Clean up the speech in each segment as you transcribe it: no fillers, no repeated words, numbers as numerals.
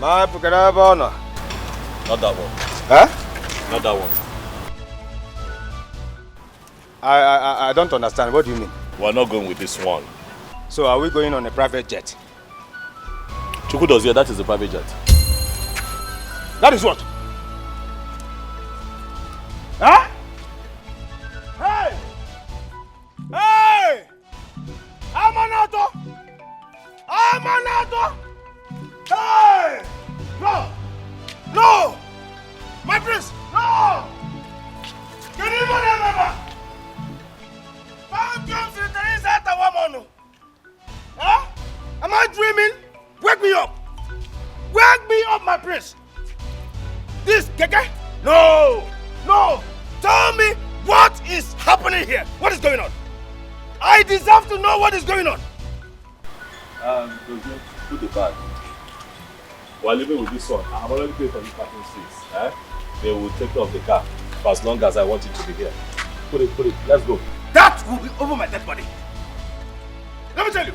My Pukarabona. Not that one. Huh? Not that one. I don't understand. What do you mean? We're not going with this one. So are we going on a private jet? Chuku does here, that is a private jet. That is what? Huh? Hey! Hey! Amanato! Amanato! Hey! No! No! My prince! No! Can you remember? How comes the Teresa Tawamono? Huh? Am I dreaming? Wake me up! Wake me up, my prince! This, Keke? No! No! Tell me what is happening here? What is going on? I deserve to know what is going on. Put the bag. We're living with this one. I've already paid for the parking seats. Eh? They will take care of the car for as long as I want it to be here. Put it. Let's go. That will be over my dead body. Let me tell you.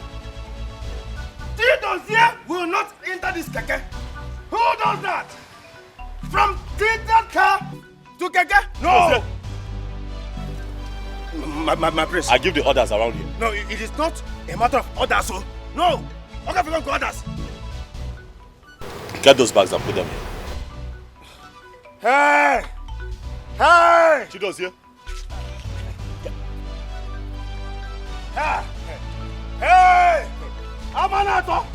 Tito's here will not enter this Keke. Who does that? From Tito's car to Keke? No! My prince. I give the orders around here. No, it is not a matter of orders, so. No! Okay, we don't go orders. Get those bags and put them here. Hey! Hey! Chido's here. Hey! Hey! Amanato!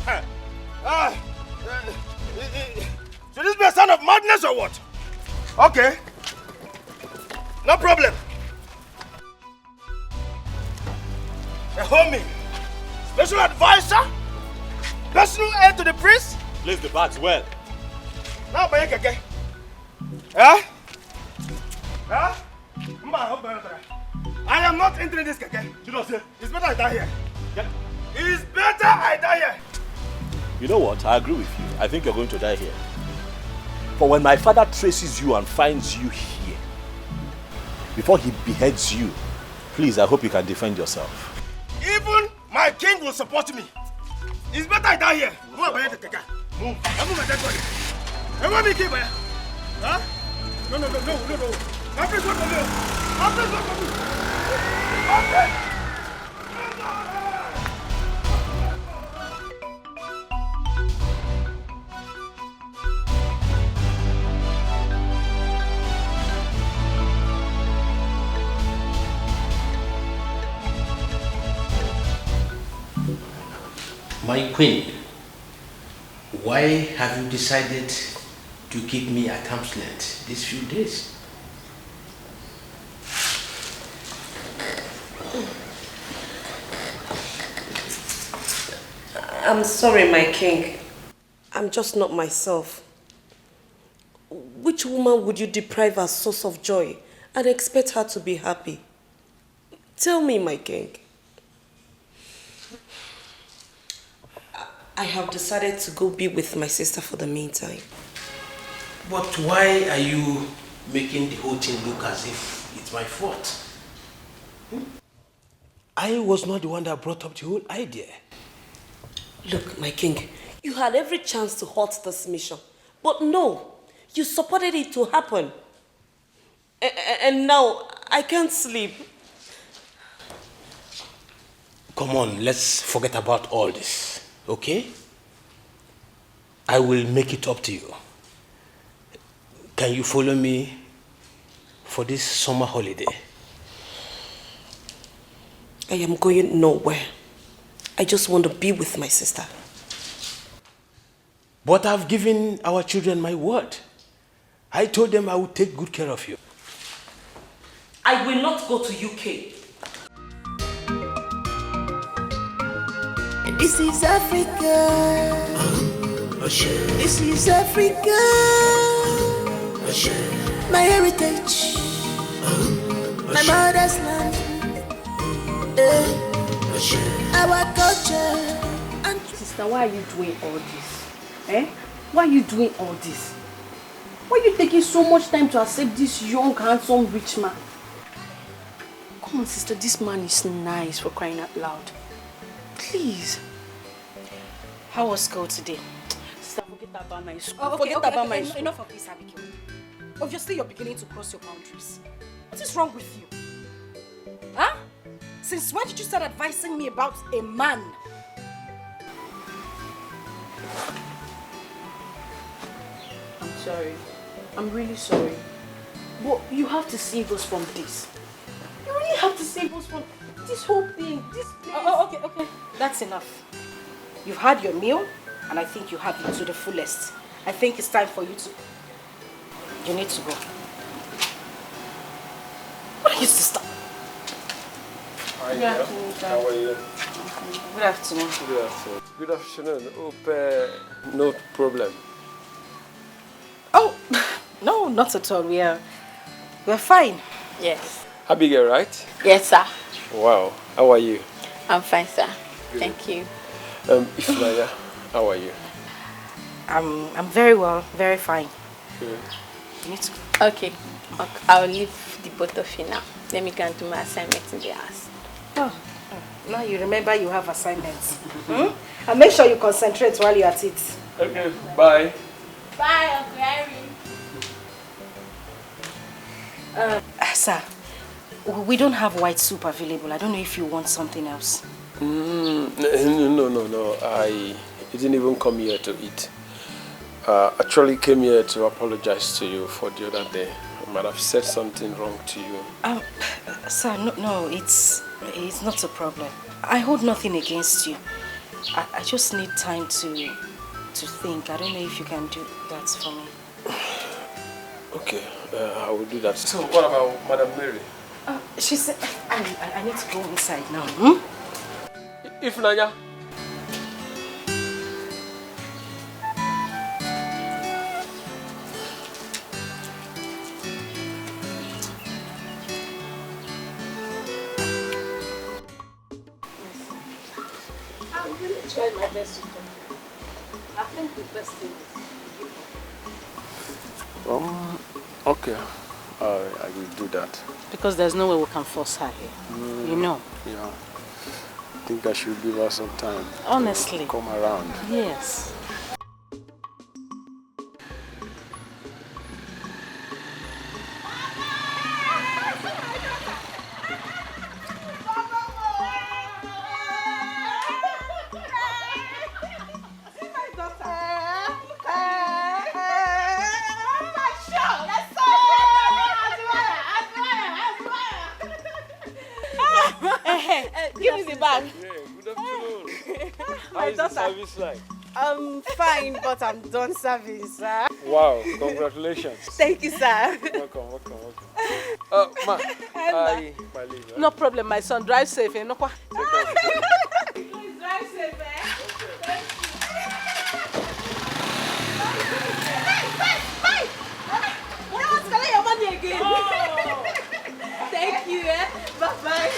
Should this be a sign of madness or what? Okay. No problem. A homie, special advisor, personal aid to the priest. Place the bags well. Now, Bayekeke. Huh? Huh? I am not entering this Keke. Chido's here. It's better I die here. Yeah. It's better I die here. You know what? I agree with you. I think you're going to die here. For when my father traces you and finds you here, before he beheads you, please, I hope you can defend yourself. Even my king will support me. It's better I die here. Move. I move my dead body. I want me to keep. Huh? No. My prince, what for me? My prince, what for me? My prince! My queen, why have you decided to keep me at arm's length these few days? I'm sorry, my king. I'm just not myself. Which woman would you deprive her source of joy and expect her to be happy? Tell me, my king. I have decided to go be with my sister for the meantime. But why are you making the whole thing look as if it's my fault? I was not the one that brought up the whole idea. Look, my king, you had every chance to halt this mission. But no, you supported it to happen. And now, I can't sleep. Come on, let's forget about all this, okay? I will make it up to you. Can you follow me for this summer holiday? I am going nowhere. I just want to be with my sister. But I've given our children my word. I told them I would take good care of you. I will not go to UK. This is Africa. This is Africa. My heritage. My mother's land. Our culture. And sister, why are you doing all this? Eh? Why are you doing all this? Why are you taking so much time to accept this young, handsome, rich man? Come on, sister, this man is nice, for crying out loud. Please. How was school today? Sister, forget about my school. Oh, okay, forget about my school. Enough of this, Abigail. Obviously, you're beginning to cross your boundaries. What is wrong with you? Huh? Since when did you start advising me about a man? I'm sorry. I'm really sorry. But you have to save us from this. You really have to save us from this whole thing. This place. Okay. That's enough. You've had your meal, and I think you have it to the fullest. I think it's time for you to... You need to go. What is this stuff? Hi, Good afternoon, sir. how are you? Good afternoon. Good afternoon. Good afternoon. Hope no problem. Oh, no, not at all. We're fine. Yes. Abigail, right? Yes, sir. Wow. How are you? I'm fine, sir. Thank you. Ifnaya, how are you? I'm very well, very fine. Good. You need to go. Okay. I'll leave the both of you now. Let me go and do my assignment in the house. Oh, now you remember you have assignments. And make sure you concentrate while you're at it. Okay, bye. Bye, Uncle Irene. Sir, we don't have white soup available. I don't know if you want something else. No. I didn't even come here to eat. Actually came here to apologize to you for the other day. I might have said something wrong to you. Sir, no, it's not a problem. I hold nothing against you. I just need time to think. I don't know if you can do that for me. Okay, I will do that. So what about Madam Mary? She said, I need to go inside now. Ifnaya. I'm really trying my best to come. I think the best thing is to give up. Okay. I will do that. Because there's no way we can force her here. You know. Yeah. I think I should give her some time. Honestly. To come around. Yes. Give me the bag. Yeah, good afternoon. My How's the daughter. service like? I'm fine, but I'm done serving, sir. Wow, congratulations. Thank you, sir. Welcome. Ma, my leave. No problem, my son. Drive safe. Eh? No, Take care of yourself. Please drive safe, your money again. Thank you, Bye-bye.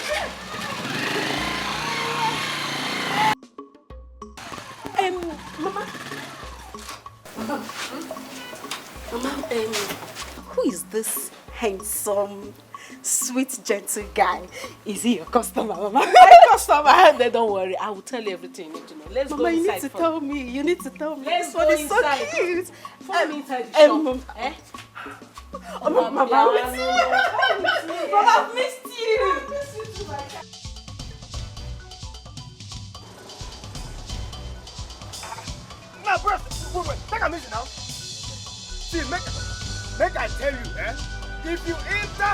Mama, who is this handsome, sweet, gentle guy? Is he your customer, Mama? my customer. Then don't worry. I will tell you everything you need to know. Let's Mama, go you inside. need to tell me. You need to tell me. Let's This one go is so inside. cute. Follow me inside the shop. Eh? Mama, I've missed you. I miss you too, my child. Now, bro, wait, take a minute now. See, make I tell you, if you enter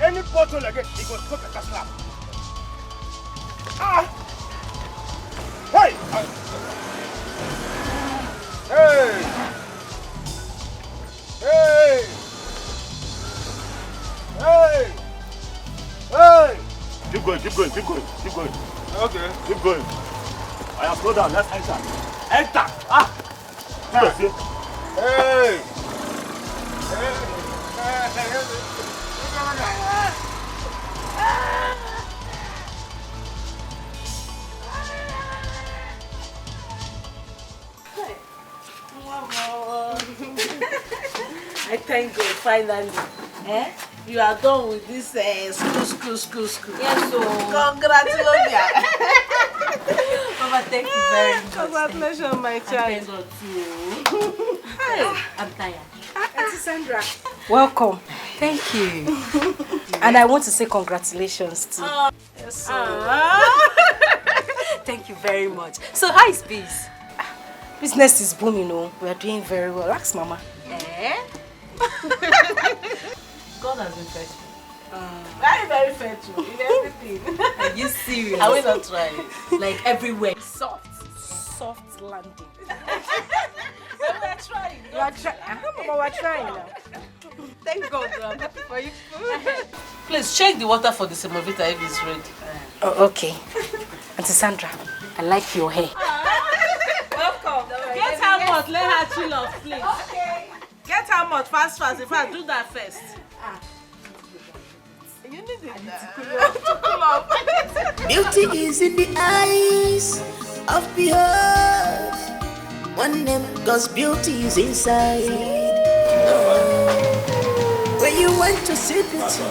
any bottle again, it will stop like a slap. Hey! Hey! Keep going. Okay. Keep going. I have slowed down. Let's enter. Enter! Hey! I thank God finally. You are done with this school. Yes, so. Congratulations. Mama, Mama, thank you very much. Congratulations, my child. Hey, I'm tired. Auntie Sandra. Welcome. Thank you. And I want to say congratulations too. Yes, thank you very much. So, how is peace? Business is booming, we are doing very well. Ask Mama. Eh? God has been faithful. Very, very faithful in everything. Are you serious? I will not try. Like everywhere. Soft landing. We are trying. You are trying. Mama, we're trying now. Thank God, I'm happy for you. Please check the water for the semovita if it's ready. Oh, okay. Auntie Sandra, I like your hair. Welcome. Get her mouth, let her chill off, please. Okay. Get her mouth fast. In fact, do that first. You need it to cool off. Beauty is in the eyes of behold. One name, cause beauty is inside. When you want to see beauty,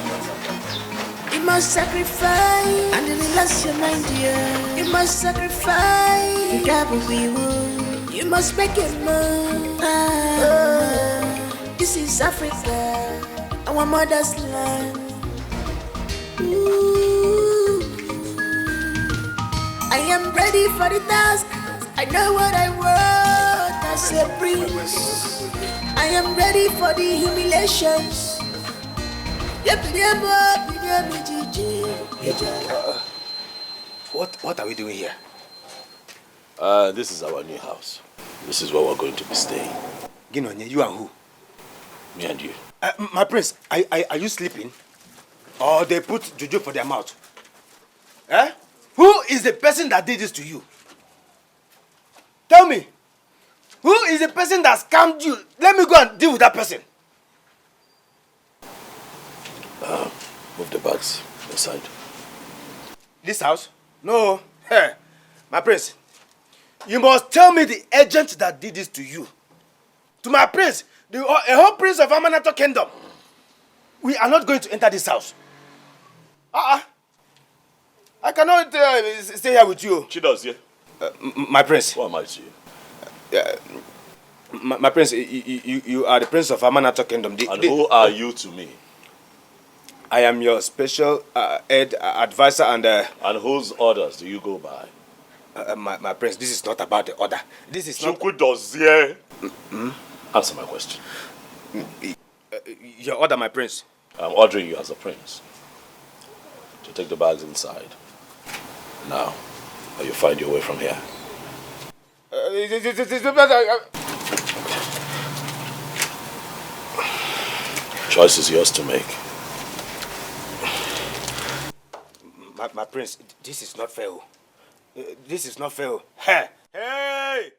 you must sacrifice and relax your mind, dear. You must sacrifice. You got what we want. You must make it move. This is Africa, our mother's land. Ooh. I am ready for the task. I know what I want. I say prince. I am ready for the humiliations. What are we doing here? This is our new house. This is where we're going to be staying. Ginonye, you and who? Me and you. My prince, are you sleeping? Or they put juju for their mouth? Eh? Who is the person that did this to you? Tell me. Who is the person that scammed you? Let me go and deal with that person. Move the bags aside. This house? No. Hey, my prince. You must tell me the agent that did this to you. To my prince, a whole prince of Amanato Kingdom. We are not going to enter this house. I cannot stay here with you. Chido's here. My prince. Who am I to you? My prince, you are the prince of Amanato Kingdom. Who are you to me? I am your special advisor and... And whose orders do you go by? My prince, this is not about the order. This is not... Dozie. Answer my question. Your order, my prince. I'm ordering you as a prince to take the bags inside. Now, or you find your way from here. Choice is yours to make. My prince, this is not fair. This is not fair. Hey! Hey!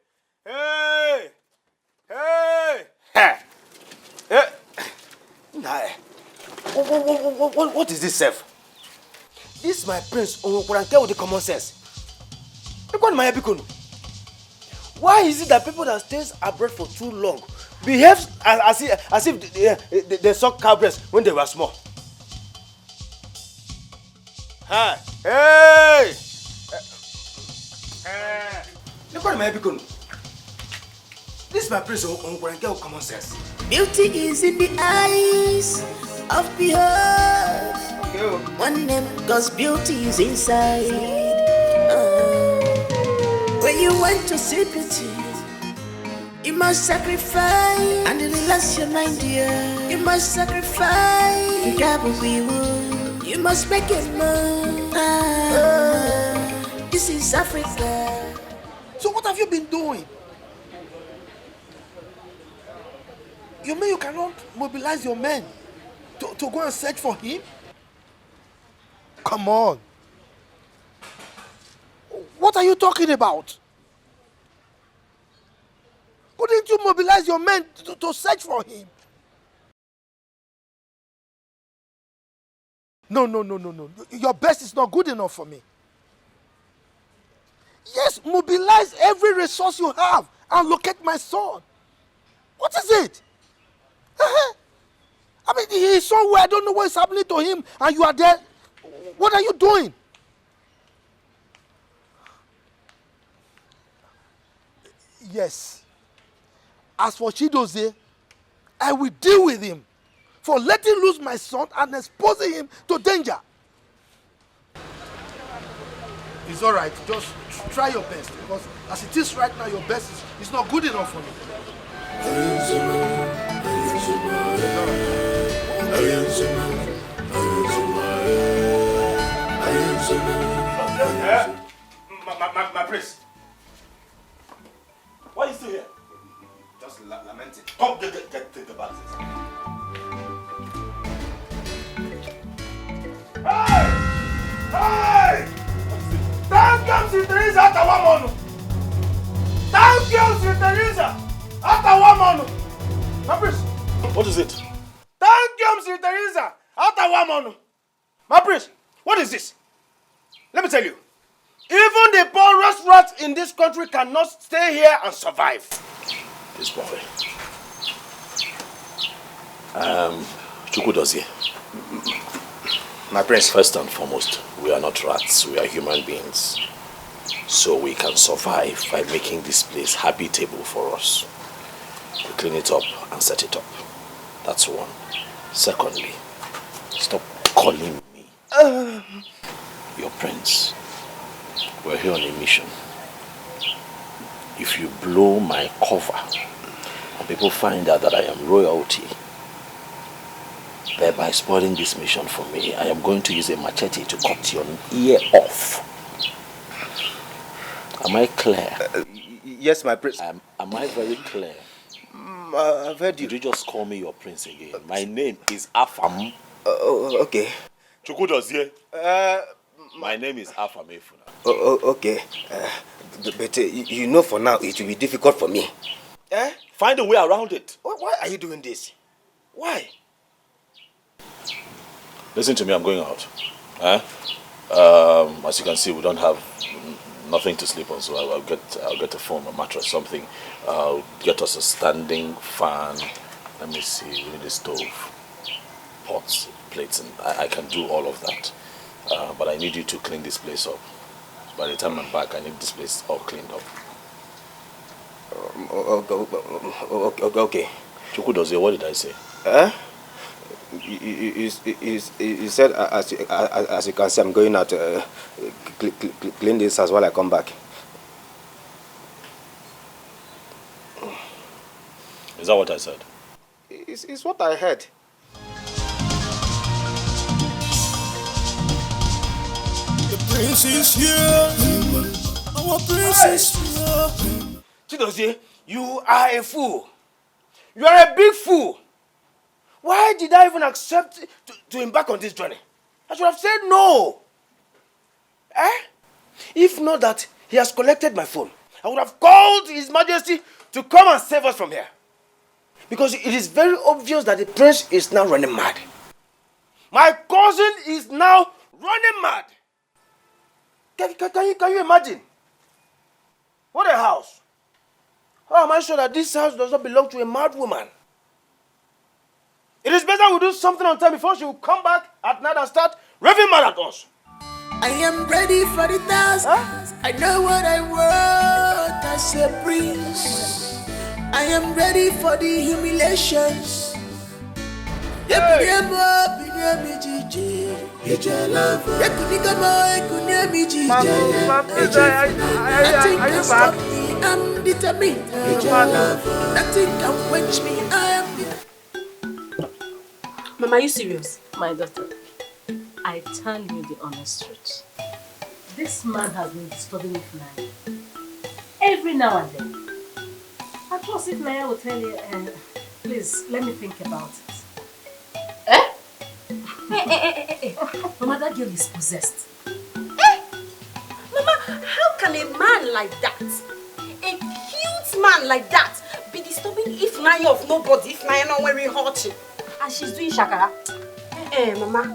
Hey! Hey! Hey! Hey! Nah. What is this, self? This is my prince, Onwokuranke with the common sense. Why is it that people that stays abroad for too long behave as if they suck cow breast when they were small? Hi. Hey! Look at my beacon. This is my prince Onwokuranke with common sense. Beauty is in the eyes of behold. One name, cause beauty is inside. When you want to see beauty, you must sacrifice and relax your mind, dear. You must sacrifice. You got what we want. You must make it move. This is Africa. So what have you been doing? You mean you cannot mobilize your men to go and search for him? Come on. What are you talking about? Couldn't you mobilize your men to search for him? No. Your best is not good enough for me. Yes, mobilize every resource you have and locate my son. What is it? I mean, he is somewhere, I don't know what is happening to him, and you are there. What are you doing? Yes. As for Chidozie, I will deal with him for letting loose my son and exposing him to danger. It's all right. Just try your best, because as it is right now, your best is not good enough for me. My prince. Why are you still here? Just lamenting. Come, get the bags. Hey! Hey! Thank you, Sister Teresa, after one month. Thank you, Sister Teresa, after one month. My prince. What is it? Thank you, Sister Teresa, after one month. My prince, what is this? Let me tell you. Even the poorest rats in this country cannot stay here and survive. This boy. Chukwudozie. My prince. First and foremost, we are not rats, we are human beings. So we can survive by making this place habitable for us. We clean it up and set it up. That's one. Secondly, stop calling me your prince. We're here on a mission. If you blow my cover and people find out that I am royalty, thereby spoiling this mission for me, I am going to use a machete to cut your ear off. Am I clear? Yes, my prince. Am I very clear? I've heard you. Did you just call me your prince again? My name is Afam. Okay. Chukwudozie. My name is Afam Efuna. Okay. But you know for now it will be difficult for me. Find a way around it. Why are you doing this? Why? Listen to me, I'm going out. As you can see, we don't have nothing to sleep on, so I'll get a foam, a mattress, something. I'll get us a standing fan. Let me see, we need a stove, pots, plates, and I can do all of that. But I need you to clean this place up. By the time I'm back, I need this place all cleaned up. Okay. Chukwudozie, what did I say? You said, as you can see, I'm going out to clean this house while I come back. Is that what I said? It's what I heard. The prince is here. Our prince is here. Chidozie, you are a fool. You are a big fool. Why did I even accept to embark on this journey? I should have said no. If not that he has collected my phone, I would have called His Majesty to come and save us from here. Because it is very obvious that the prince is now running mad. My cousin is now running mad. Can you imagine? What a house. How am I sure that this house does not belong to a mad woman? It is better we do something on time before she will come back at night and start raving mad at us. I am ready for the task. I know what I want as a prince. I am ready for the humiliations. I'm determined. Nothing can quench me. I am determined. Mama, are you serious? My daughter, I tell you the honest truth. This man has been disturbing me flying. Every now and then. Of course, if Naija will tell you, please, let me think about it. Mama, that girl is possessed. Mama, how can a man like that, a cute man like that, be disturbing if Naija of nobody, if Naija not wearing hot? And she's doing shakara. Mama,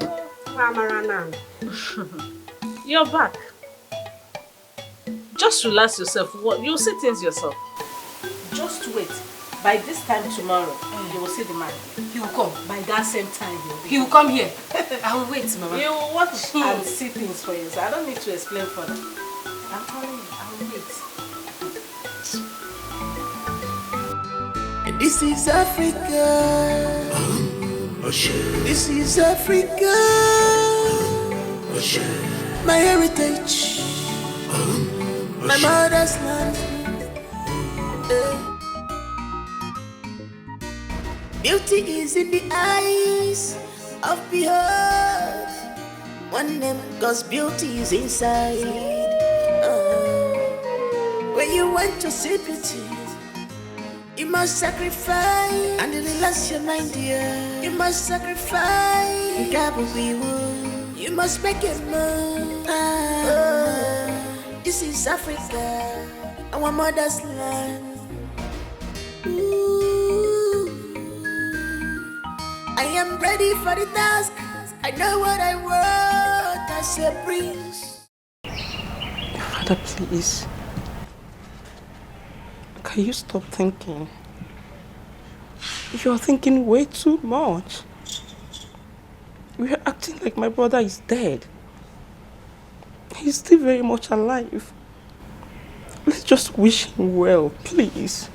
You're back. Just relax yourself. You'll see things yourself. Just wait. By this time tomorrow, you will see the man. He will come. By that same time, He will come here. I will wait, Mama. You will watch and see things for yourself. I don't need to explain further. I'm telling you, I will wait. This is Africa. This is Africa. My heritage. My mother's land. Beauty is in the eyes of behold. One name, cause beauty is inside. When you want to see beauty, you must sacrifice and relax your mind, dear. You must sacrifice. You must make it move. This is Africa, our mother's land. I am ready for the task. I know what I want as a prince. Father, please. Can you stop thinking? You are thinking way too much. We are acting like my brother is dead. He's still very much alive. Let's just wish him well, please.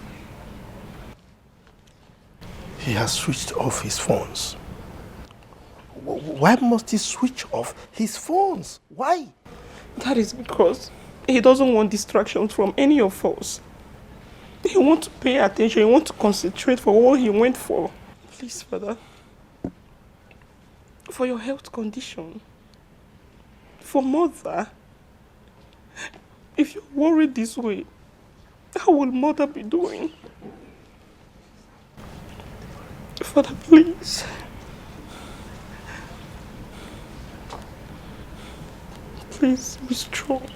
He has switched off his phones. Why must he switch off his phones? Why? That is because he doesn't want distractions from any of us. He wants to pay attention, he wants to concentrate for what he went for. Please, Father. For your health condition. For Mother. If you're worried this way, how will Mother be doing? Father, please. Please be strong.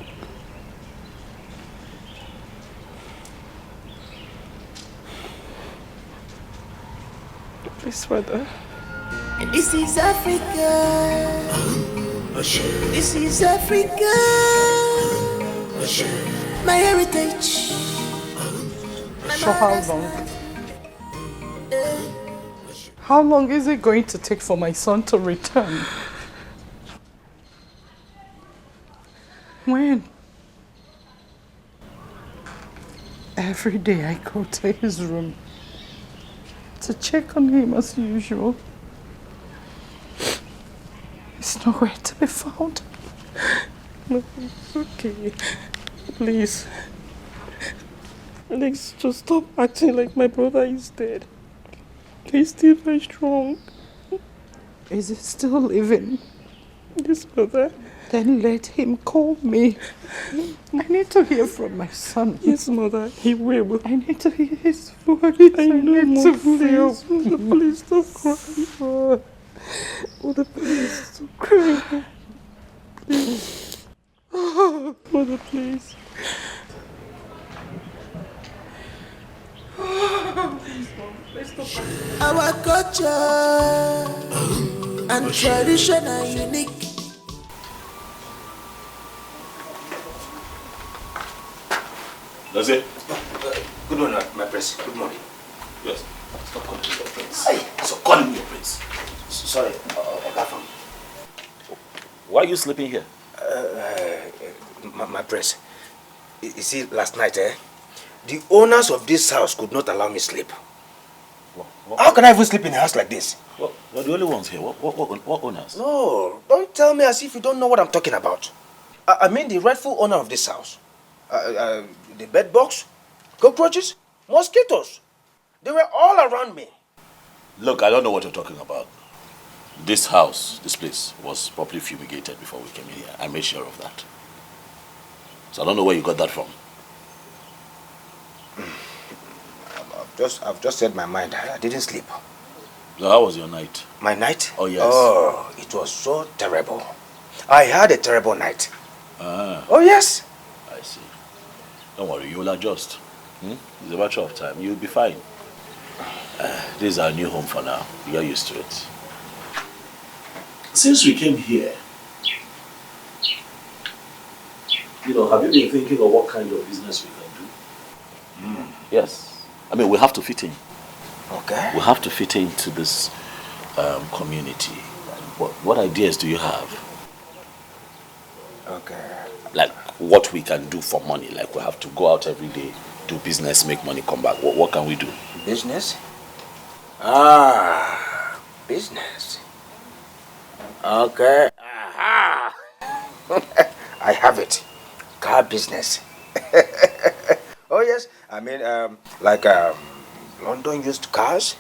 Please, Father. This is Africa. This is Africa. My heritage. So how long? How long is it going to take for my son to return? When? Every day I go to his room to check on him as usual. He's nowhere to be found. No, it's okay. Please. Let's just stop acting like my brother is dead. He's still very strong. Is he still living? Yes, Mother. Then let him call me. I need to hear from my son. Yes, Mother, he will. I need to hear his voice. I know, Mother, please. Mother, please, stop crying. Mother, please, stop crying. Please. Mother, please. Please, Mom, please stop crying. Our culture and tradition are unique. That's it? Good morning, my prince. Good morning. Yes. Stop calling me your prince. Stop calling me your prince. Sorry, Ogafam. Why are you sleeping here? My prince. You see, last night, the owners of this house could not allow me sleep. What? How can I even sleep in a house like this? Well, we're the only ones here. What owners? No, don't tell me as if you don't know what I'm talking about. I mean the rightful owner of this house. The bed box, cockroaches, mosquitoes. They were all around me. Look, I don't know what you're talking about. This house, this place, was properly fumigated before we came in here. I made sure of that. So I don't know where you got that from. I've just said my mind. I didn't sleep. So how was your night? My night? Oh, yes. Oh, it was so terrible. I had a terrible night. Ah. Oh, yes. I see. Don't worry, you'll adjust. It's a matter of time. You'll be fine. This is our new home for now. You're used to it. Since we came here, have you been thinking of what kind of business we can do? Yes. I mean, we have to fit in. Okay. We have to fit into this community. What ideas do you have? Okay. Like what we can do for money. Like we have to go out every day, do business, make money, come back. What can we do? Business? Ah, business. Okay. Aha. I have it. Car business. Oh yes. I mean, like London used cars,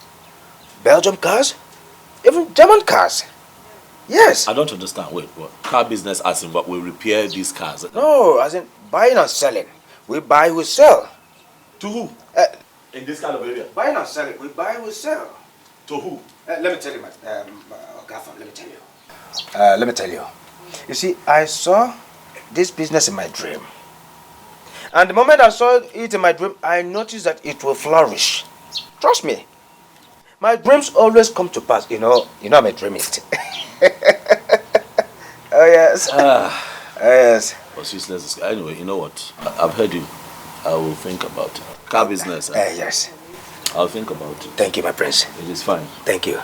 Belgium cars, even German cars. Yes. I don't understand. Wait, what? Car business as in what? We repair these cars? No, as in buying and selling. We buy, we sell. To who? In this kind of area? Buying and selling. We buy, we sell. To who? Let me tell you, Gaffam, let me tell you. Let me tell you. You see, I saw this business in my dream. And the moment I saw it in my dream, I noticed that it will flourish. Trust me. My dreams always come to pass. You know I'm a dreamist. Oh, yes. Yes. But useless. Anyway, you know what? I've heard you. I will think about it. Car business. Yes. I'll think about it. Thank you, my prince. It is fine. Thank you.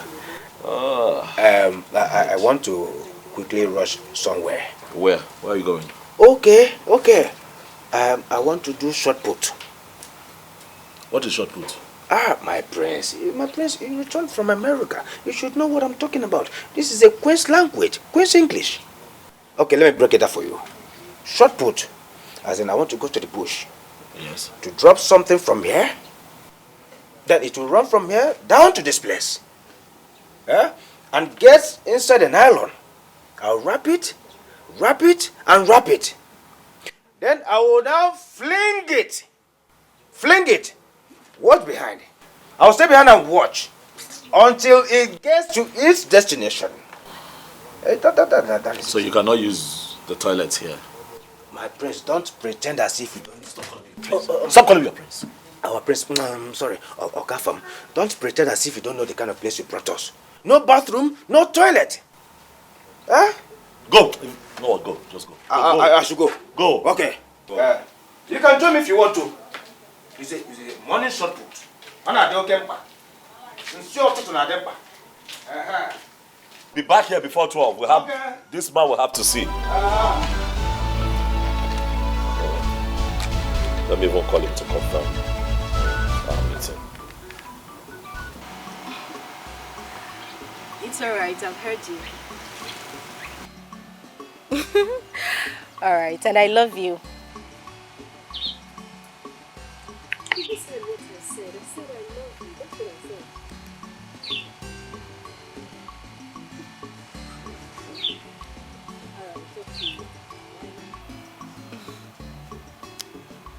I want to quickly rush somewhere. Where? Where are you going? Okay. I want to do shot put. What is shot put? My prince, you returned from America. You should know what I'm talking about. This is a Queen's language, Queen's English. Okay, let me break it up for you. Shot put, as in I want to go to the bush. Yes. To drop something from here, then it will run from here down to this place. And get inside the nylon. I'll wrap it, and wrap it. Then I will now fling it. Fling it. Watch behind. I'll stay behind and watch until it gets to its destination. That is so you cannot use the toilets here? My prince, don't pretend as if you don't. Stop calling me prince. Stop calling me a prince. Our prince, I'm sorry, Okafam, don't pretend as if you don't know the kind of place you brought us. No bathroom, no toilet. Huh? Go. No, what? Go. Just go. Go. I should go. Go. Okay. Go. You can join me if you want to. You say morning shot put. Be back here before 12. We'll have this man will have to see. Let me even call him to confirm our meeting. It's alright, I've heard you. Alright, and I love you. You said what I said. I said I love you. That's what I said. Alright, talk to you.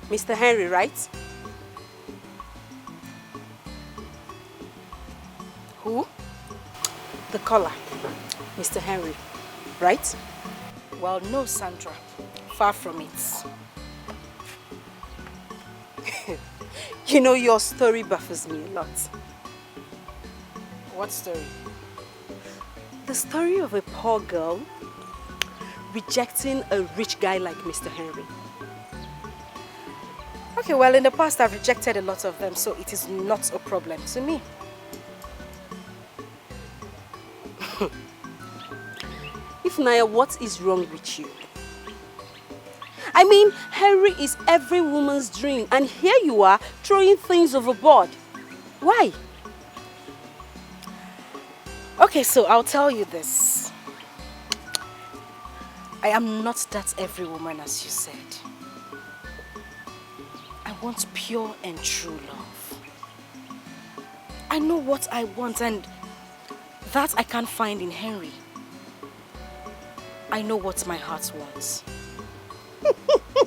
Mr. Henry, right? Who? The caller. Mr. Henry, right? Well, no, Sandra. Far from it. You know, your story baffles me a lot. What story? The story of a poor girl rejecting a rich guy like Mr. Henry. Okay, well, in the past I've rejected a lot of them, so it is not a problem to me. If Naya, what is wrong with you? I mean, Henry is every woman's dream, and here you are throwing things overboard. Why? Okay, so I'll tell you this. I am not that every woman, as you said. I want pure and true love. I know what I want, and that I can't find in Henry. I know what my heart wants.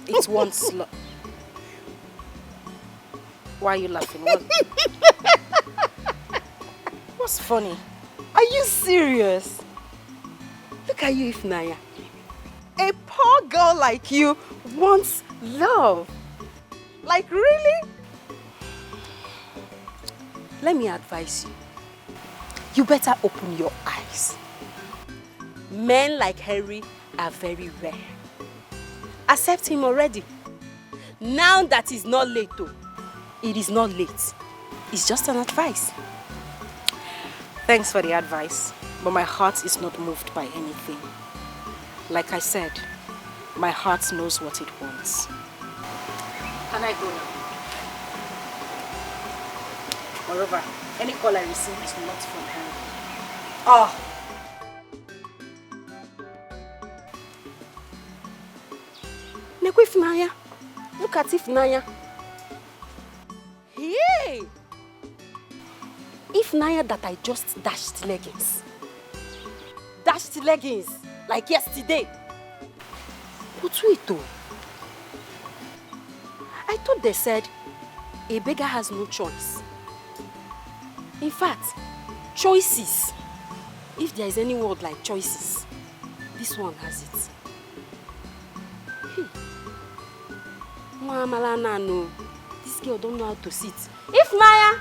It wants love. Why are you laughing? What's funny? Are you serious? Look at you, Ifnaya. A poor girl like you wants love. Like, really? Let me advise you. You better open your eyes. Men like Henry are very rare. Accept him already. Now that it's not late though. It is not late. It's just an advice. Thanks for the advice, but my heart is not moved by anything. Like I said, my heart knows what it wants. Can I go now? Moreover, Any call I receive is not from her. Ah. Nekwe Ifnaya. Look at Ifnaya. Hey! Ifnaya that I just dashed leggings. Dashed leggings like yesterday. But wait though. I thought they said a beggar has no choice. In fact, choices. If there is any word like choices, this one has it. No. This girl don't know how to sit. Ifnaya!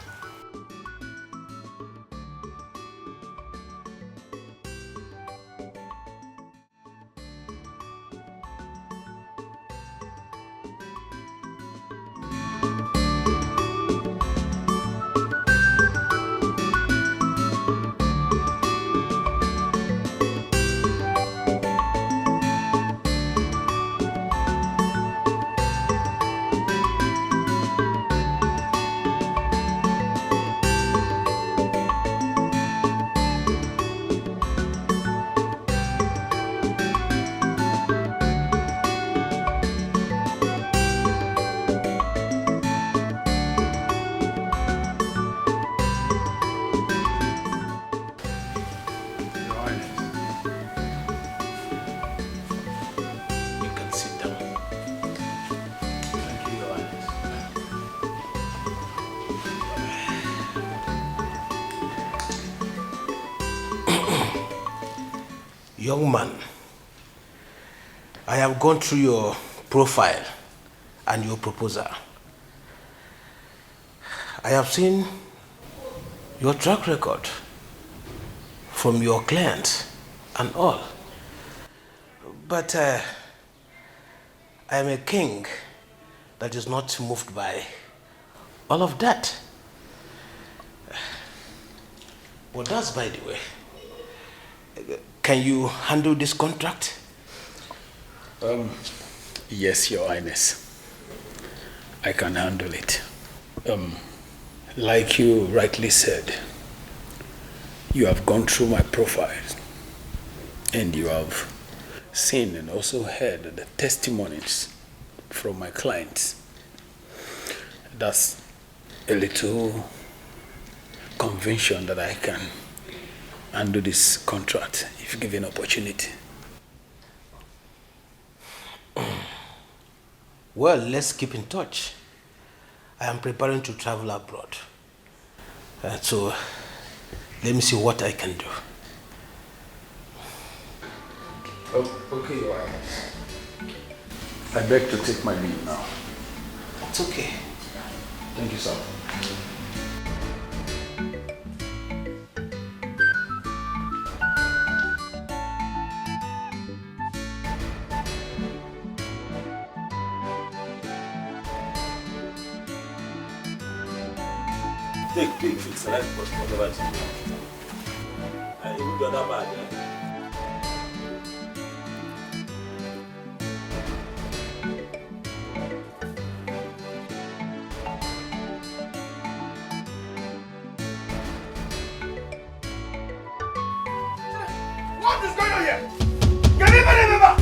Young man, I have gone through your profile and your proposal. I have seen your track record from your clients and all. But I am a king that is not moved by all of that. Well, that's by the way. Can you handle this contract? Yes, Your Highness. I can handle it. Like you rightly said, you have gone through my profile and you have seen and also heard the testimonies from my clients. That's a little conviction that I can handle this contract if given opportunity. Well, let's keep in touch. I am preparing to travel abroad. So, let me see what I can do. Okay, Your Highness. I beg to take my leave now. It's okay. Thank you, sir. Take, select whatever it is. And you will do that bad, yeah? What is going on here? Can anybody remember?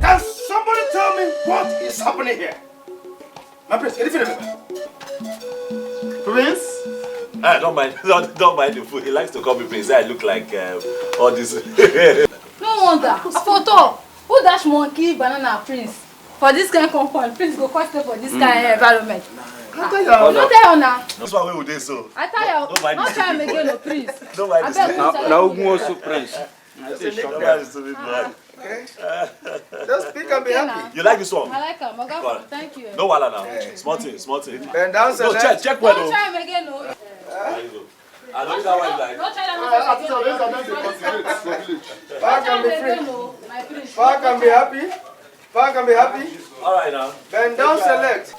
Can somebody tell me what is happening here? My prince, anything remember? Prince? Don't mind the food. He likes to call me Prince. I look like all this. No wonder. Photo. Who dash monkey banana Prince? For this kind of compound, Prince go first for this kind of environment. I tell you. No tell you now. That's why we would do so. I tell you. Don't mind not try him again, no Prince. Don't mind Now who wants to Prince? Don't mind the stupid man. Okay. Just speak and be happy. You like this one? I like him. Okay, thank you. No wala now. Small thing. Bend down, no, check where don't try him again, no. There you go. I don't know why you like. Don't try that again. Far can be free. Far can be happy. Far can be happy. All right now. Bend down, select.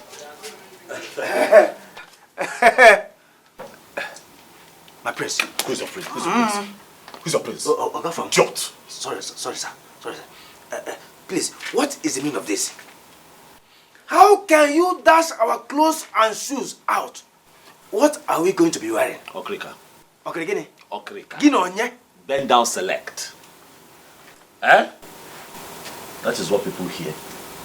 My prince. Who's your prince? Who's your prince? Oga from Jot. Sorry, sir. Please, what is the meaning of this? How can you dash our clothes and shoes out What are we going to be wearing? Okrika. Okrika? Okrika. Ginonye? Bend down, select. Eh? That is what people hear.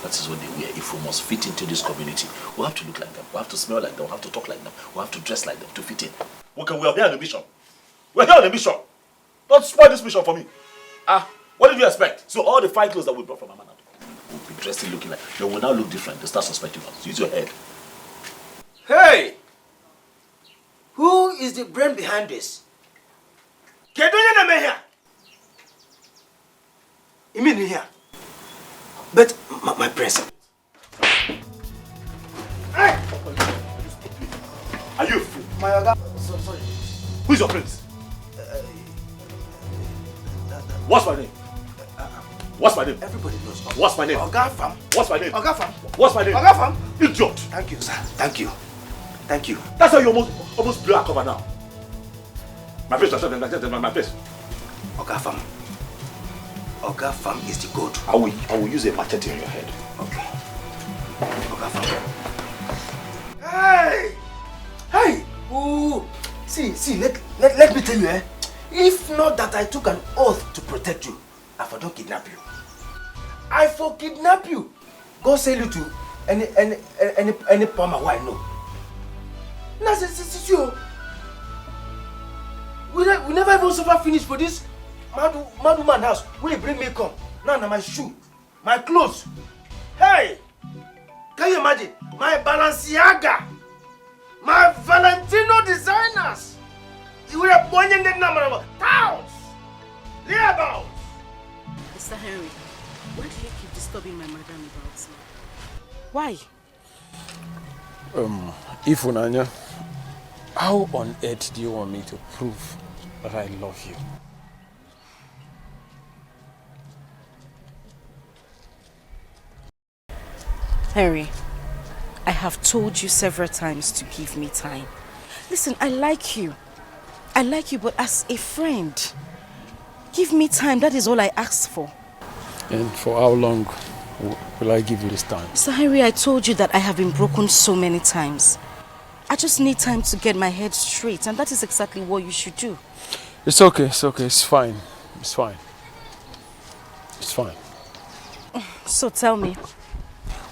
That is what they wear. If we must fit into this community, we have to look like them. We have to smell like them. We have to talk like them. We have to dress like them to fit in. Okay, we are here on a mission. We're here on a mission. Don't spoil this mission for me. What did you expect? So all the fine clothes that we brought from Amana, we'll be dressed in looking like. They will now look different. They start suspecting us. Use your head. Hey! Who is the brain behind this? Get on your here. You mean here? But my prince. Hey! Are you a fool? My Oga. Sorry. Who is your prince? What's my name? What's my name? Everybody knows. What's my name? Oga Fam. What's my name? Oga Fam. What's my name? Oga Fam. Idiot. Thank you, sir. Thank you. Thank you. That's how you almost blew our cover now. My face, my face. Oga Fam. Oga Fam is the goat. I will use a machete on your head. Okay. Oga Fam. Hey! Hey! Ooh! See, let me tell you, if not that I took an oath to protect you, I for don't kidnap you. I for kidnap you. Go sell you to any farmer who I know. Now, see you. We never even suffer finish for this mad woman house. Will you bring me come? Now my shoe, my clothes. Hey! Can you imagine? My Balenciaga, my Valentino designers. You will have born in the number of towns, thereabouts. Mr. Henry, why do you keep disturbing my madam about me? Why? Ifunanya, how on earth do you want me to prove that I love you? Henry, I have told you several times to give me time. Listen, I like you, but as a friend, give me time. That is all I asked for. And for how long will I give you this time? Mr. Henry, I told you that I have been broken so many times. I just need time to get my head straight, and that is exactly what you should do. It's okay, it's fine. It's fine. So tell me,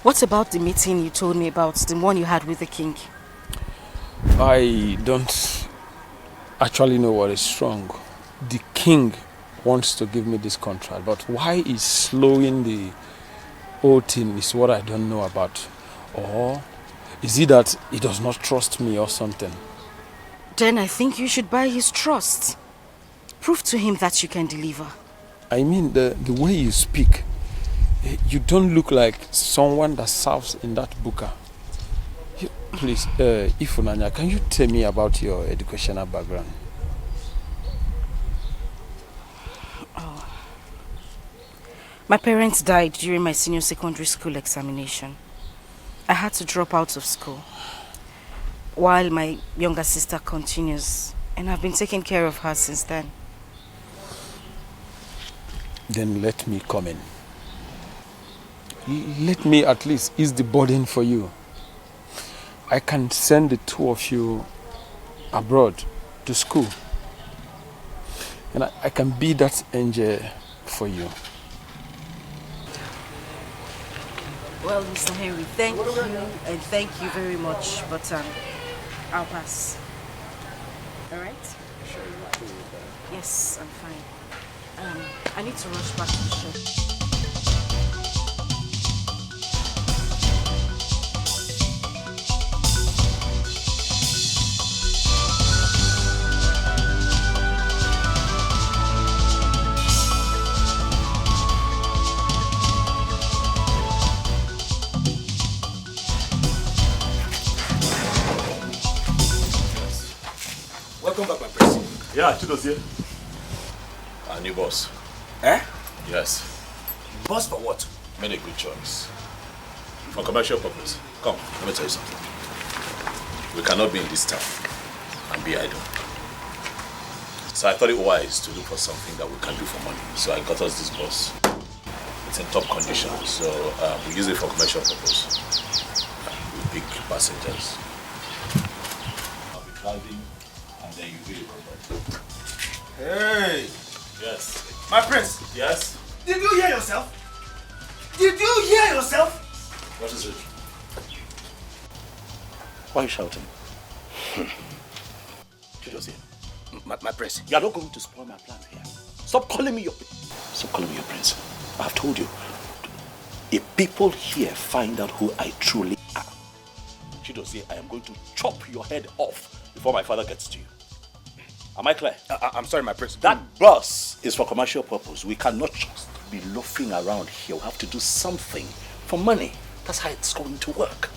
what about the meeting you told me about, the one you had with the king? I don't actually know what is wrong. The king wants to give me this contract, but why he's slowing the whole thing is what I don't know about. Or is it that he does not trust me or something? Then I think you should buy his trust. Prove to him that you can deliver. I mean, the way you speak, you don't look like someone that serves in that buka. Please, Ifunanya, can you tell me about your educational background? Oh. My parents died during my senior secondary school examination. I had to drop out of school while my younger sister continues, and I've been taking care of her since then. Then let me come in. Let me at least ease the burden for you. I can send the two of you abroad to school. And I can be that angel for you. Well, Mr. Henry, thank you, and thank you very much, but I'll pass. All right? Sure, you're cool with that? Yes, I'm fine. I need to rush back to the shop. Welcome back, my president. Yeah, Chido's here. Our new boss. Eh? Yes. Boss for what? Made a good choice. For commercial purpose. Come, let me tell you something. We cannot be in this town and be idle. So I thought it wise to look for something that we can do for money. So I got us this bus. It's in top condition, so we use it for commercial purpose. With big passengers. I'll be driving, and then you really conduct. Hey! Yes. My prince! Yes? Did you hear yourself? Did you hear yourself? What is it? Why are you shouting? Chidozie, my prince. You are not going to spoil my plans here. Stop calling me your prince. I have told you. If people here find out who I truly am, Chidozie, I am going to chop your head off before my father gets to you. Am I clear? I'm sorry, my prince. That bus is for commercial purpose. We cannot just be loafing around here. We have to do something for money. That's how it's going to work.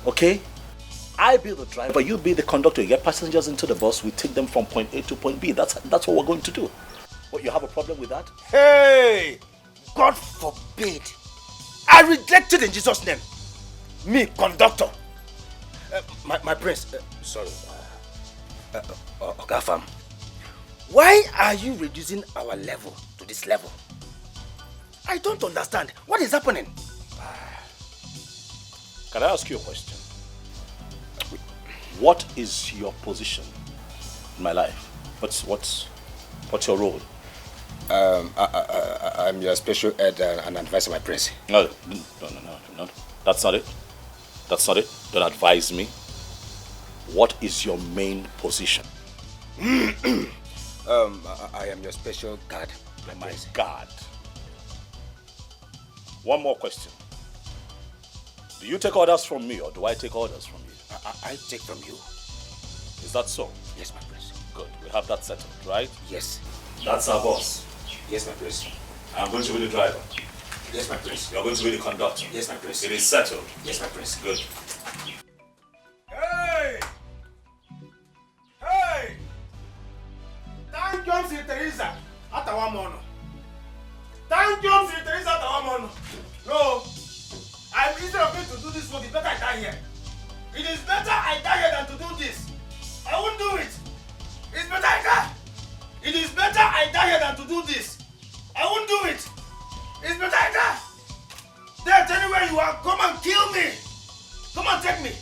Okay? I be the driver, you be the conductor. You get passengers into the bus, we take them from point A to point B. That's what we're going to do. What, you have a problem with that? Hey! God forbid. I reject it in Jesus' name. Me, conductor. My prince. Sorry. Ogafam. Why are you reducing our level to this level? I don't understand. What is happening? Can I ask you a question? What is your position in my life? What's your role? I'm your special ed and advisor, my prince. No. That's not it. Don't advise me. What is your main position? I am your special guard. My guard. One more question. Do you take orders from me or do I take orders from you? I take from you. Is that so? Yes, my prince. Good. We have that settled, right? Yes. That's our boss. Yes, my prince. I'm going to be the driver. Yes, my prince. You're going to be the conductor. Yes, my prince. It is settled. Yes, my prince. Good. Hey! Hey! Thank you, Sir Teresa. Atawamono. Thank you, Sir Teresa. Atawamono. No. Instead of me to do this work, it's better I die here. It is better I die here than to do this. I won't do it. It's better I die. It is better I die here than to do this. I won't do it. It's better I die. There, anywhere you are, come and kill me. Come and take me.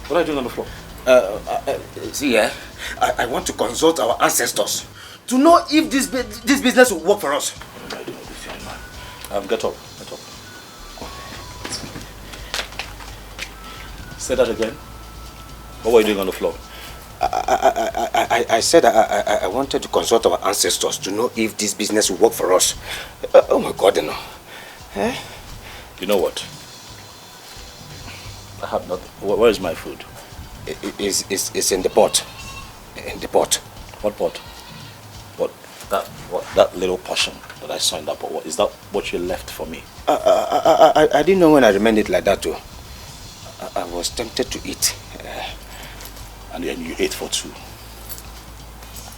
What are you doing on the floor? See, I want to consult our ancestors to know if this business will work for us. What am I doing with this young man? Get up. Say that again. What were you doing on the floor? I said I wanted to consult our ancestors to know if this business will work for us. Oh my God, no. Eh? You know what? I have nothing. Where is my food? It's in the pot. In the pot. What pot? That little portion that I saw in that pot. Is that what you left for me? I didn't know when I remained it like that too. I was tempted to eat. And then you ate for two.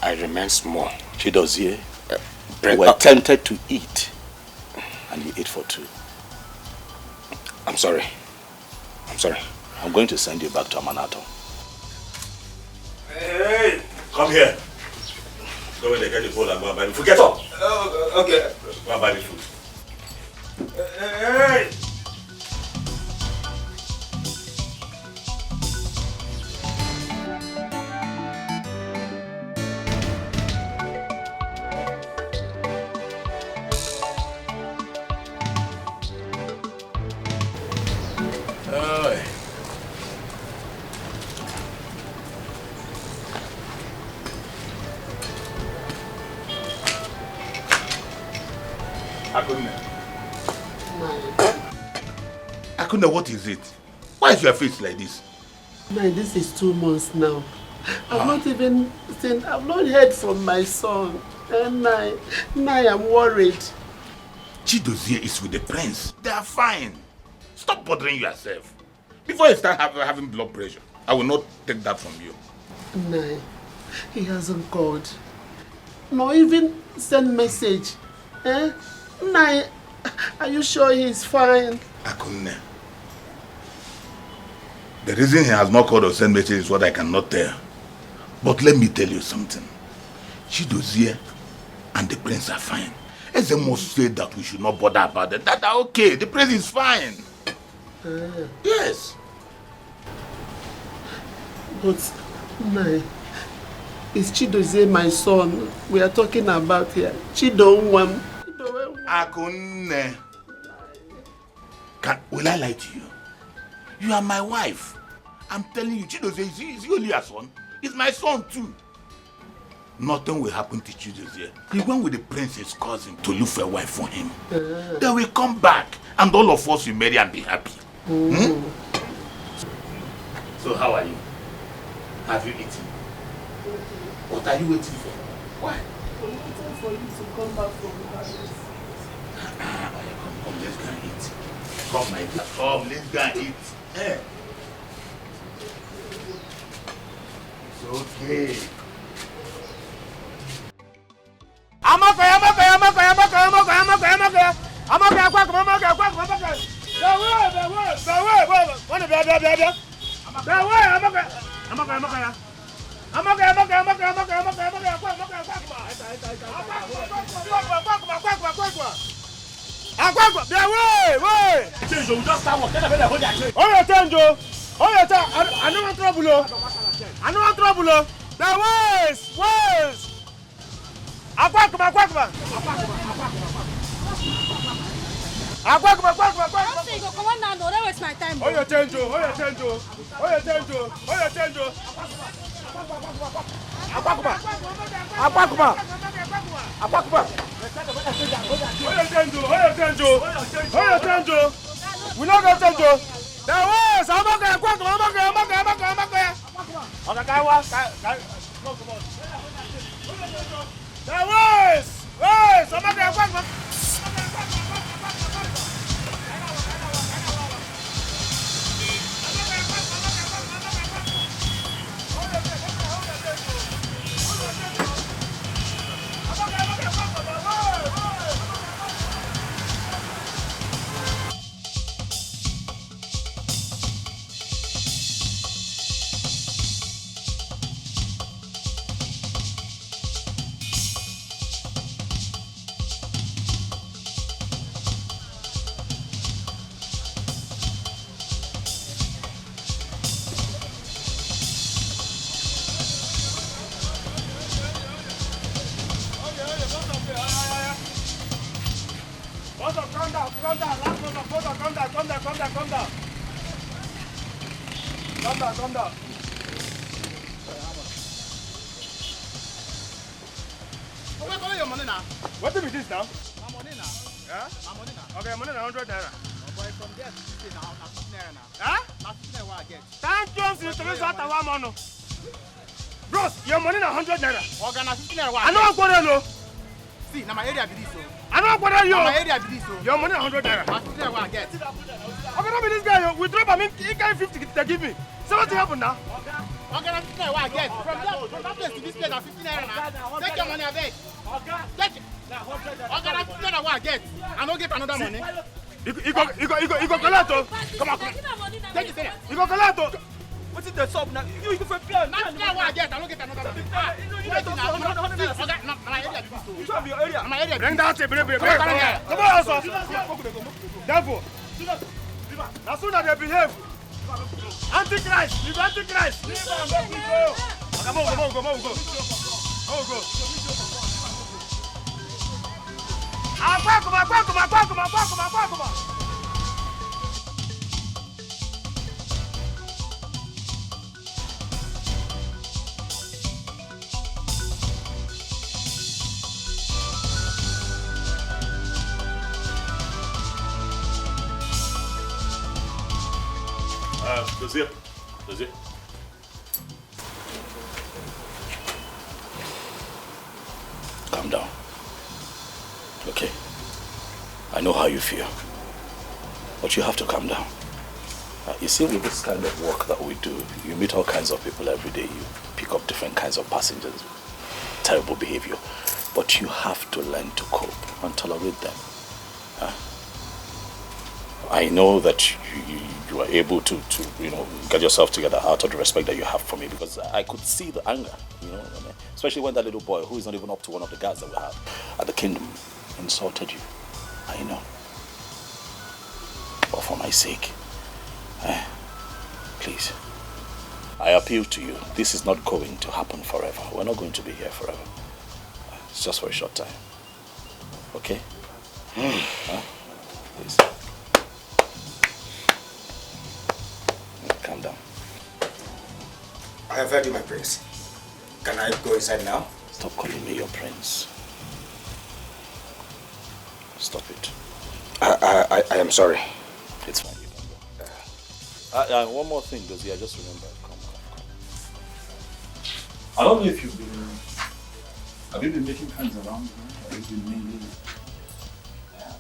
I remained small. Chidozie, you were tempted to eat and you ate for two. I'm sorry. I'm going to send you back to Amanato. Hey! Come here. Go in there, get the bowl and go and buy me food. Get up! Okay. Go and buy me food. Hey! Akuna, what is it? Why is your face like this? Man, this is 2 months now. I've not even seen, I've not heard from my son. And now I'm worried. Chidozie is with the prince. They are fine. Stop bothering yourself. Before you start having blood pressure, I will not take that from you. Nai, he hasn't called. Nor even send message. Nai, are you sure he's fine? Akuna. The reason he has not called or sent message is what I cannot tell. But let me tell you something. Chidozie and the prince are fine. Ezemo said that we should not bother about it. That are okay. The prince is fine. Yes. But, Nai, is Chidozie my son we are talking about here? Chidonwam. Akunne. Will I lie to you? You are my wife. I'm telling you, Chidozie, is he only a son? He's my son too. Nothing will happen to Chidozie. He went with the prince's cousin to look for a wife for him. They will come back and all of us will marry and be happy. So how are you? Have you eaten? What are you waiting for? Why? I'm waiting for you to come back from the palace. Come, let's go and eat. Come, my dear. Come, let's go and eat. Eh? It's okay. What is this now? My money now. Yeah? My money now. Okay, money now 100 naira. Boy, from there to 50 now, 50 naira now. Huh? Now 50 naira what I get. Thank you, Mr. Tawamano. Bros, your money now 100 naira. Okay, now 50 naira what I get. I know what you see, now my area be this so. I know what you my area be this so. Your money now 100 naira. Now 50 naira what I get. Okay, not be this guy. We drop, I mean, he carry 50 they give me. So what happened now? Okay, now 50 naira what I get. From that place to this place now 50 naira now. Take your money away. Take it. Okay, now 50 naira what I get. I don't get another money. You go collect. Come on. Take it there. You go collect. What is the sub now? You go for plan. Now what I get. I don't get another money. My area. Bring that. Bring. Come on, sir. Therefore, as soon as they behave, Antichrist. You Antichrist. Come on. Go. Come. Does it? Calm down. Okay. I know how you feel. But you have to calm down. You see, with this kind of work that we do, you meet all kinds of people every day. You pick up different kinds of passengers. Terrible behavior. But you have to learn to cope and tolerate them. I know that you are able to get yourself together out of the respect that you have for me, because I could see the anger, especially when that little boy, who is not even up to one of the guards that we have at the kingdom, insulted you. I know. But for my sake, Please. I appeal to you. This is not going to happen forever. We're not going to be here forever. It's just for a short time. Okay? Huh? Please. Calm down. I have heard you, my prince. Can I go inside now? Stop calling me your prince. Stop it. I am sorry. It's fine, you can go. One more thing, Dozie, I just remembered. Come. I don't know if you've been... Have you been making friends around here? Have you been mingling?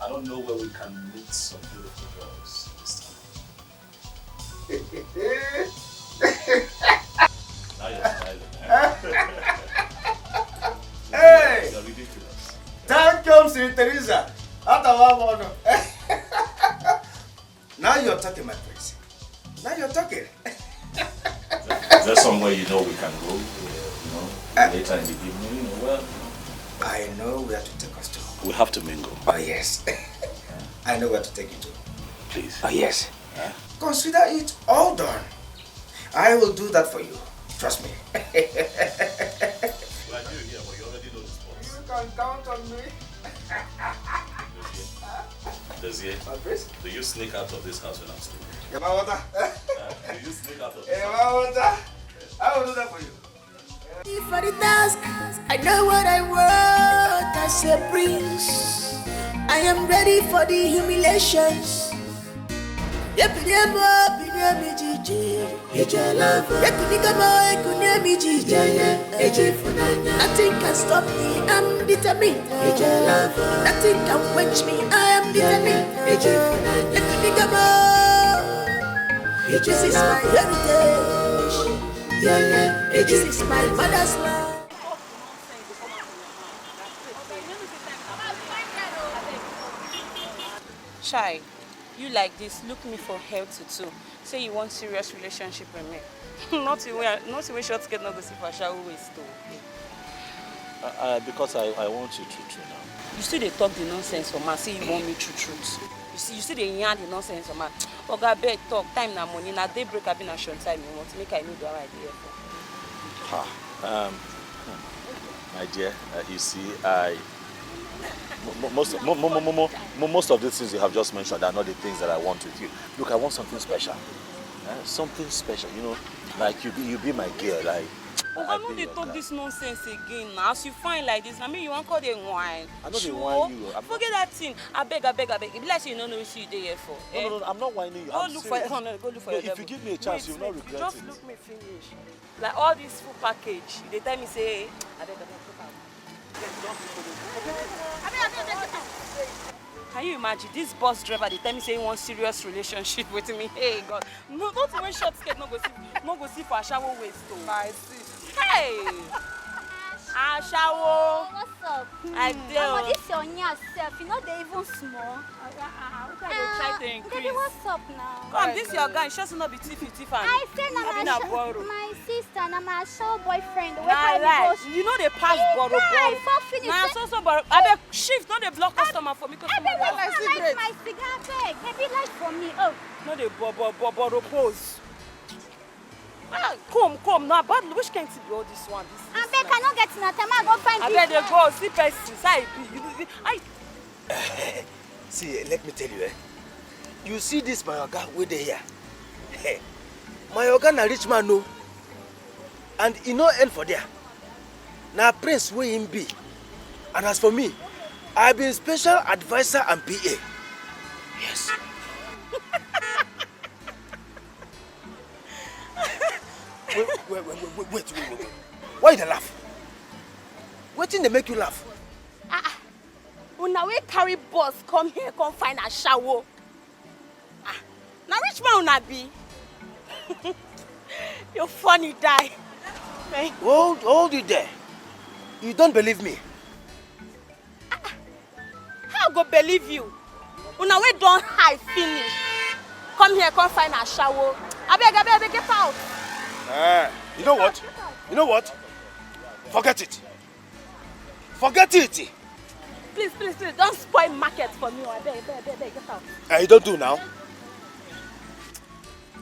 I don't know where we can meet some beautiful girls this time. Now you're smiling. Hey! You're ridiculous. Time comes in Teresa. Now you're talking, my prince. Now you're talking. Is there somewhere you know we can go? Later in the evening? Well, I know where to take us to. We have to mingle. Oh, yes. I know where to take you to. Please. Oh, yes. Consider it all done. I will do that for you. Trust me. Well, I knew here, but you already know the spots. You can count on me. Dozie, do you sneak out of this house when I'm sleeping? Do you sneak out of this house? I will do that for you. For the task, I know what I want as a prince. I am ready for the humiliations. Nothing can stop me, I'm determined. Nothing can quench me, I am determined. This is my heritage. This is my mother's land. Chai, you like this, look me for help too. Say you want serious relationship with me. not the way short skirt not go see for shower waist though. Because I want you to now. You still they talk the nonsense for man, say you want me truth. You see they yarn the nonsense for man. Oga beg talk, time na money, na daybreak I been a short time you want to make I know the right idea for. My dear, you see, most of the things you have just mentioned are not the things that I want with you. Look, I want something special. Something special, you know, like you be my girl, like. Oga, no dey talk this nonsense again now. As you find like this, I mean you want call them wine. I know they whine you. Forget that thing. I beg. It be like say you don't know what you dey here for. No, I'm not whining you. Go look for your If you give me a chance, you'll not regret it. Just look me finish. Like all this full package, they tell me say, I beg. Can you imagine this bus driver? They tell me say he wants serious relationship with me. Hey God, no, don't even short skirt. No go see for a shower waist too. I see. Hey, Ashawo. What's up? I do. This your yourself. You know they even small. Try to increase. Baby, what's up now? Come, this your guy. Sure, not be thief. I say my sister, na my show boyfriend. You know they pass borrow. Nah, so borrow. I beg shift. Not they block customer for me. I beg my cigar. Beg. Maybe like for me. Oh. No they borrow pose. Come now, but which can't be all this one? I beg, I not get in a time. I go find I beg they go see person. See, let me tell you, you see this my oga with the here. My oga na rich man no, and he no end for there. Na prince wey him be, and as for me, I been special advisor and PA. Yes. Wait. Why you laugh? Wetin dey make you laugh? Una we carry bus come here, come find a shower. Now rich man una be. You're funny, die. Hold it there. You don't believe me? How go believe you? Una we don't hide finish. Come here, come find a shower. I beg, get out. You know what? Forget it. Please, don't spoil market for me. I beg, get out. You don't do now.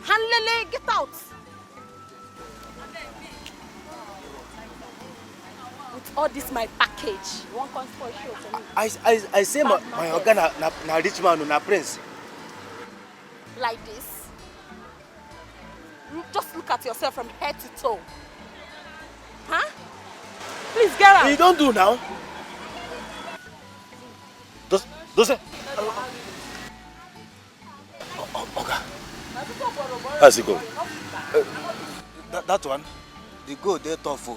Hanlele, get out. With all this my package, you won't come for a show for me. I say my organ na rich man na prince. Like this. Just look at yourself from head to toe. Huh? Please get out. You don't do now. Those okay. How's it go? That one, the go there tough.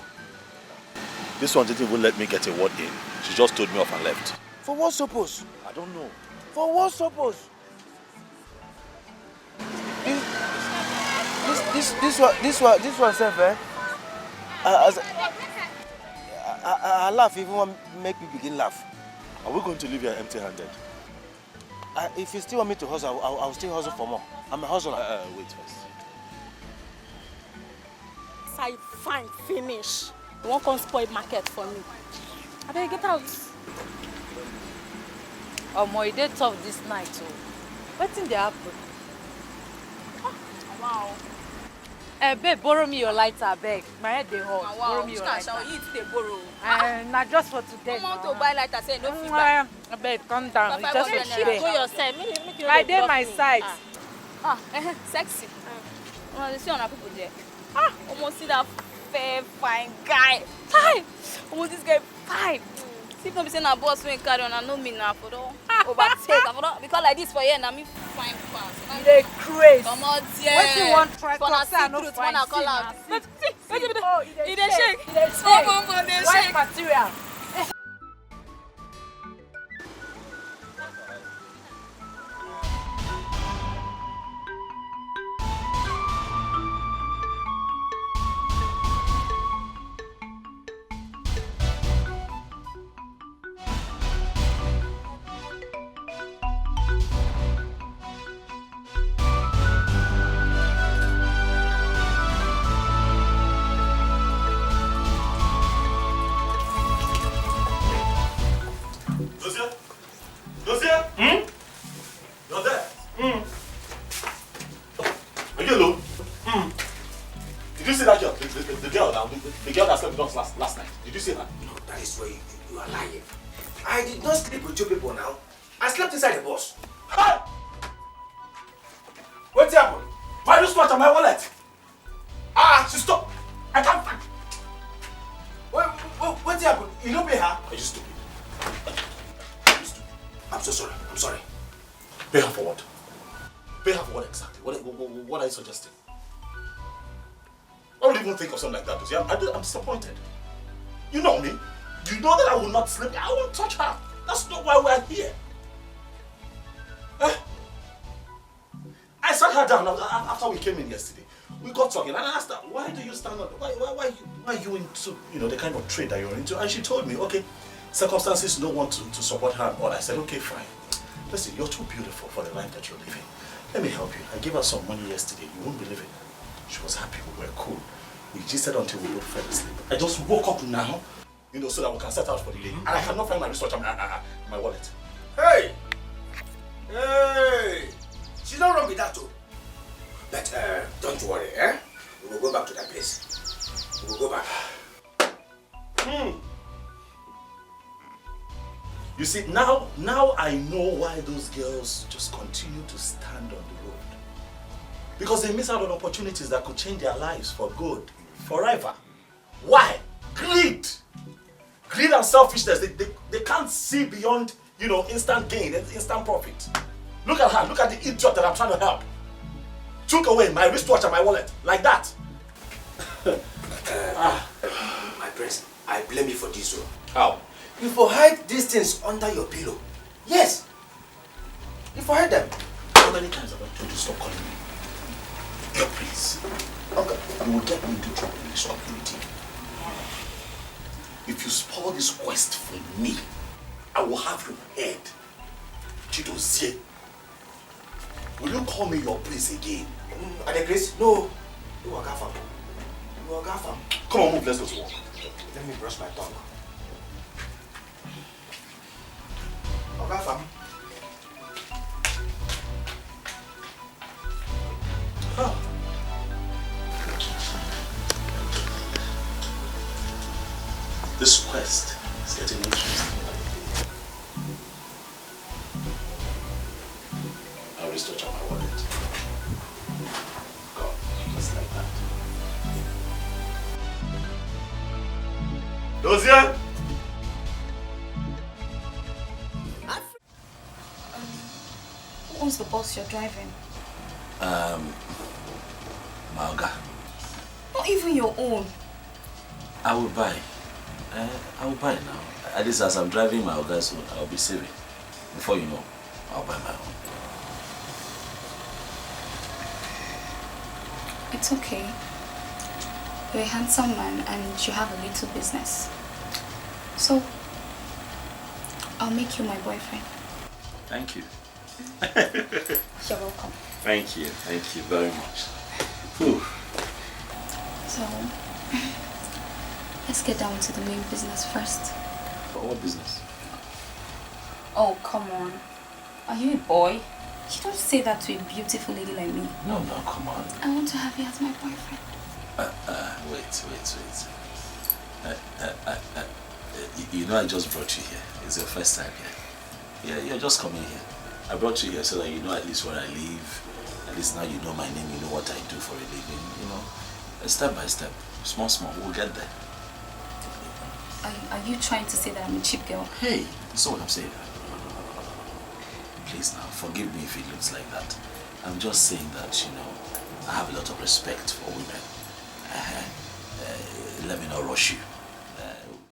This one didn't even let me get a word in. She just told me off and left. For what suppose? I don't know. For what suppose? This one self, eh? I laugh even want make me begin laugh. Are we going to leave here empty-handed? If you still want me to hustle, I'll still hustle for more. I'm a hustler. Wait first. I fine finish. You won't come spoil market for me. I better get out. Omo, it dey tough this night too. Wetin dey happen? Wow. Babe, borrow me your lighter, beg. My head dey hot. Wow. Borrow me your lighter. You eat, they borrow. Na just for today. Come on to buy lighter, say no feedback. Babe, calm down. It's just for today. Go yourself. Make you I dey my side. Sexy. You see on our people there. Almost see that fair, fine guy. Hi. Almost this guy fine. See if no be saying na boss when carry on, I know me now for don't overtake. Because like this for here, na me fine pass. You dey crazy. Come on, there. What you want try for talk say I no truth, fine. wanna call out. He dey shake. He dey shake. White material. Last night. Did you see that? No, that is where you are lying. I did not sleep with two people now. I slept inside the bus. Hey! What happened? My wristwatch and my wallet. She stopped. I can't find. What happened? You don't pay her? Are you stupid? I'm so sorry. I'm sorry. Pay her for what? Pay her for what exactly? What are you suggesting? I don't even think of something like that. See, I'm disappointed. You know me. You know that I will not sleep. I won't touch her. That's not why we're here. I sat her down after we came in yesterday. We got talking and I asked her, why do you stand up? Why are you into the kind of trade that you're into? And she told me, okay, circumstances don't want to support her and all. I said, okay, fine. Listen, you're too beautiful for the life that you're living. Let me help you. I gave her some money yesterday. You won't believe it. She was happy. We were cool. We gisted until we both fell asleep. I just woke up now, so that we can set out for the day. And I cannot find my wristwatch and my wallet. Hey! Hey! She's not wrong with that too. But don't worry, eh? We will go back to that place. We will go back. You see, now I know why those girls just continue to stand on the road. Because they miss out on opportunities that could change their lives for good, forever. Why? Greed! Greed and selfishness, they can't see beyond, instant gain, instant profit. Look at her, look at the idiot that I'm trying to help. Took away my wristwatch and my wallet, like that. My prince, I blame you for this one. How? You for hide these things under your pillow. Yes. You for hide them. How many times have I told you stop calling me? No, please. Okay, you will get me into trouble in this community. If you spoil this quest for me, I will have your head. Chidozie. Will you call me your prince again? Adekris? No. You are Gafam. You are Gafam. Come on, move, let's go to work. Let me brush my tongue. Gafam. Oh. This quest is getting interesting. I'll restructure my wallet. God, just like that. Dozier! Who owns the bus you're driving? Malga. Not even your own. I will buy. I will buy now. At least as I'm driving Malga soon, I'll be saving. Before you know, I'll buy my own. It's okay. You're a handsome man and you have a little business. So, I'll make you my boyfriend. Thank you. You're welcome. Thank you very much. Whew. So, let's get down to the main business first. What business? Oh, come on. Are you a boy? You don't say that to a beautiful lady like me. No, come on. I want to have you as my boyfriend. Wait. You know I just brought you here. It's your first time here. Yeah, you're just coming here. I brought you here so that you know at least where I live. At least now you know my name, you know what I do for a living, you know. Step by step, small, we'll get there. Are you trying to say that I'm a cheap girl? Hey, that's not what I'm saying. Please now, forgive me if it looks like that. I'm just saying that, you know, I have a lot of respect for women. Let me not rush you.